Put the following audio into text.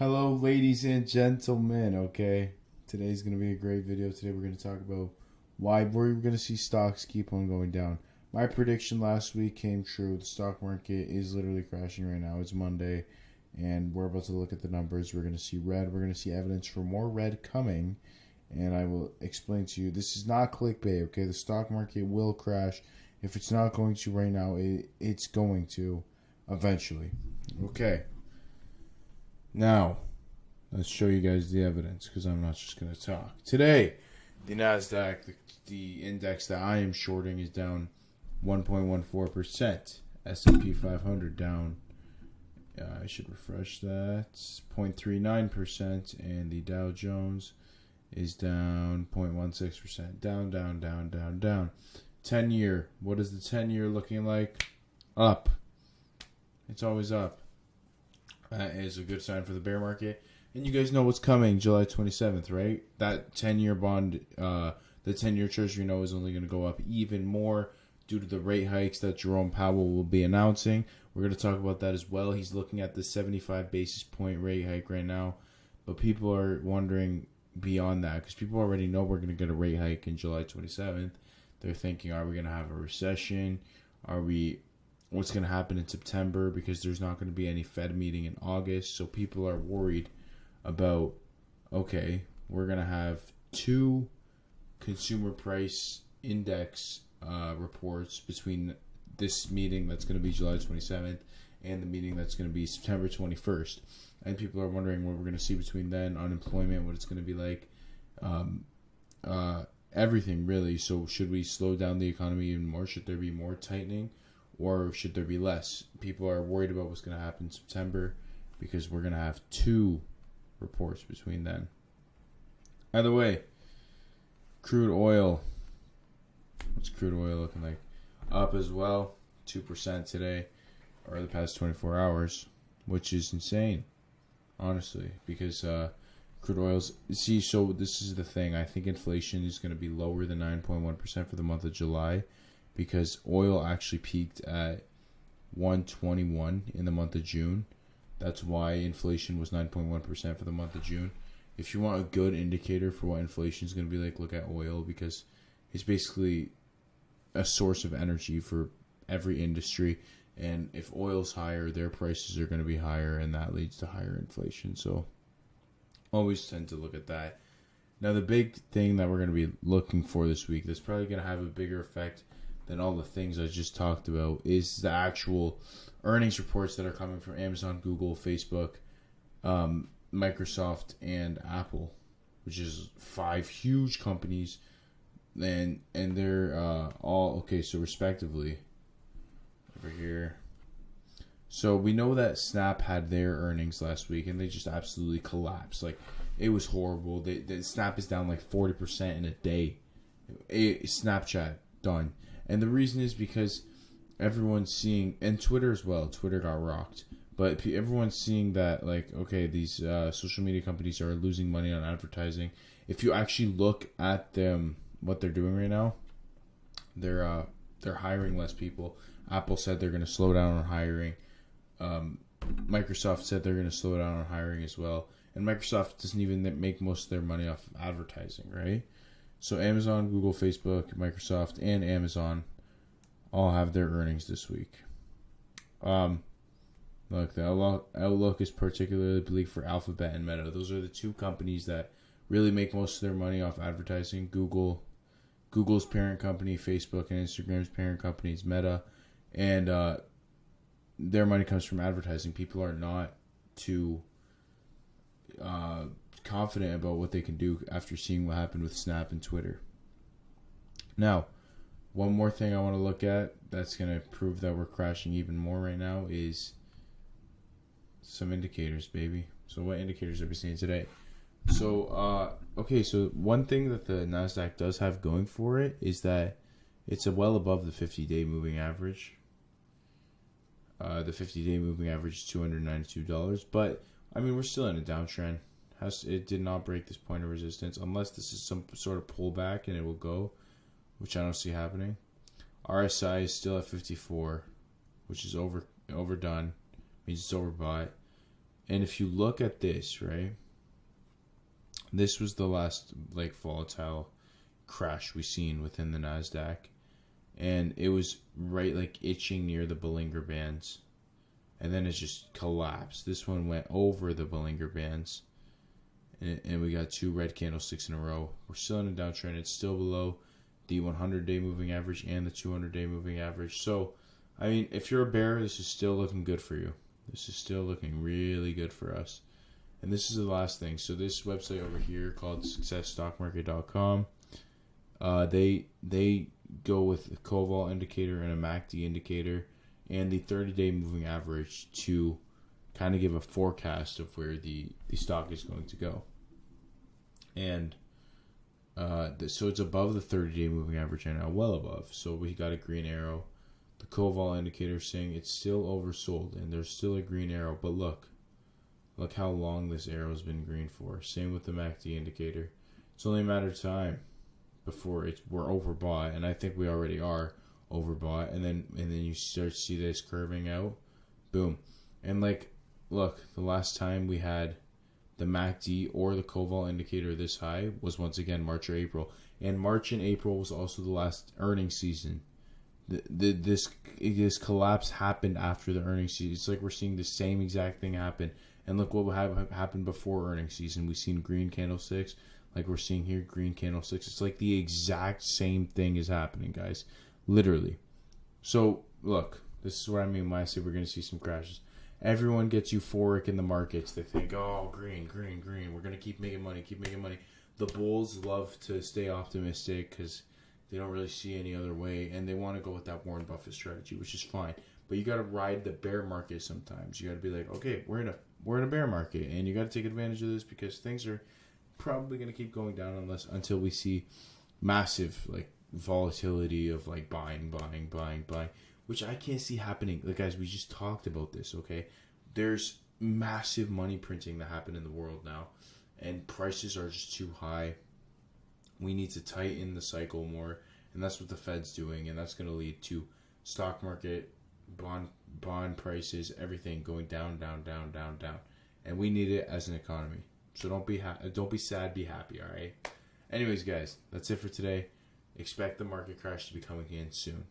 Hello, ladies and gentlemen. Okay, today's gonna be a great video. Today we're gonna talk about why we're gonna see stocks keep on going down. My prediction last week came true. The stock market is literally crashing right now. It's Monday, and we're about to look at the numbers. We're gonna see red. We're gonna see evidence for more red coming, and I will explain to you. This is not clickbait. Okay, the stock market will crash. If it's not going to right now, it's going to eventually. Okay. Now, let's show you guys the evidence because I'm not just going to talk. Today, the NASDAQ, the index that I am shorting, is down 1.14%. S&P 500 down, I should refresh that, 0.39%. And the Dow Jones is down 0.16%. Down. 10-year. What is the 10-year looking like? Up. It's always up. That is a good sign for the bear market. And you guys know what's coming July 27th, right? That 10-year bond, the 10-year treasury note is only going to go up even more due to the rate hikes that Jerome Powell will be announcing. We're going to talk about that as well. He's looking at the 75 basis point rate hike right now. But people are wondering beyond that because people already know we're going to get a rate hike in July 27th. They're thinking, are we going to have a recession? What's going to happen in September because there's not going to be any Fed meeting in August. So people are worried about, okay, we're going to have two consumer price index reports between this meeting that's going to be July 27th and the meeting that's going to be September 21st. And people are wondering what we're going to see between then, unemployment, what it's going to be like, everything really. So should we slow down the economy even more? Should there be more tightening? Or should there be less? People are worried about what's going to happen in September because we're going to have two reports between then. Either way, crude oil. What's crude oil looking like? Up as well, 2% today, or the past 24 hours, which is insane, honestly, because crude oil's... See, so this is the thing. I think inflation is going to be lower than 9.1% for the month of July, because oil actually peaked at 121 in the month of June. That's why inflation was 9.1% for the month of June. If you want a good indicator for what inflation is going to be like, look at oil, because it's basically a source of energy for every industry. And if oil's higher, their prices are going to be higher, and that leads to higher inflation. So always tend to look at that. Now, the big thing that we're going to be looking for this week that's probably going to have a bigger effect than all the things I just talked about is the actual earnings reports that are coming from Amazon, Google, Facebook, Microsoft, and Apple, which is 5 huge companies, and they're all okay. So respectively, over here. So we know that Snap had their earnings last week, and they just absolutely collapsed. Like, it was horrible. The Snap is down like 40% in a day. Snapchat done. And the reason is because everyone's seeing, and Twitter as well, Twitter got rocked. But everyone's seeing that, like, okay, these social media companies are losing money on advertising. If you actually look at them, what they're doing right now, they're hiring less people. Apple said they're going to slow down on hiring. Microsoft said they're going to slow down on hiring as well. And Microsoft doesn't even make most of their money off of advertising, right? So Amazon, Google, Facebook, Microsoft, and Amazon all have their earnings this week. Look, the outlook is particularly bleak for Alphabet and Meta. Those are the two companies that really make most of their money off advertising. Google's parent company, Facebook, and Instagram's parent company is Meta. And their money comes from advertising. People are not too confident about what they can do after seeing what happened with Snap and Twitter. Now, one more thing I want to look at that's going to prove that we're crashing even more right now is some indicators, baby. So what indicators are we seeing today? So, okay, so one thing that the NASDAQ does have going for it is that it's well above the 50-day moving average. The 50-day moving average is $292, but, I mean, we're still in a downtrend. It did not break this point of resistance unless this is some sort of pullback and it will go, which I don't see happening. RSI is still at 54, which is overdone, means it's overbought. And if you look at this, right, this was the last like volatile crash we seen within the Nasdaq, and it was right like itching near the Bollinger Bands, and then it just collapsed. This one went over the Bollinger Bands, and we got 2 red candlesticks in a row. We're still in a downtrend. It's still below the 100-day moving average and the 200-day moving average. So, I mean, if you're a bear, this is still looking good for you. This is still looking really good for us. And this is the last thing. So this website over here called successstockmarket.com, they go with a Koval indicator and a MACD indicator and the 30-day moving average to kind of give a forecast of where the stock is going to go. And so it's above the 30-day moving average right now, well above. So we got a green arrow. The Koval indicator saying it's still oversold, and there's still a green arrow. But look how long this arrow has been green for. Same with the MACD indicator. It's only a matter of time before we're overbought, and I think we already are overbought. And then you start to see this curving out, boom. And like, look, the last time we had the MACD or the Koval indicator this high was once again March or April, and March and April was also the last earnings season. This collapse happened after the earnings season. It's like we're seeing the same exact thing happen. And look what happened before earnings season. We've seen green candlesticks, like we're seeing here, green candlesticks. It's like the exact same thing is happening, guys. Literally. So, look, this is what I mean when I say we're going to see some crashes. Everyone gets euphoric in the markets. They think, oh, green. We're going to keep making money. The bulls love to stay optimistic because they don't really see any other way, and they want to go with that Warren Buffett strategy, which is fine. But you got to ride the bear market sometimes. You got to be like, okay, we're in a bear market, and you got to take advantage of this because things are probably going to keep going down until we see massive like volatility of like buying, which I can't see happening. Like, guys, we just talked about this. Okay, there's massive money printing that happened in the world now, and prices are just too high. We need to tighten the cycle more, and that's what the Fed's doing, and that's going to lead to stock market, bond prices, everything going down, and we need it as an economy. So don't be sad, be happy. All right. Anyways, guys, that's it for today. Expect the market crash to be coming in soon.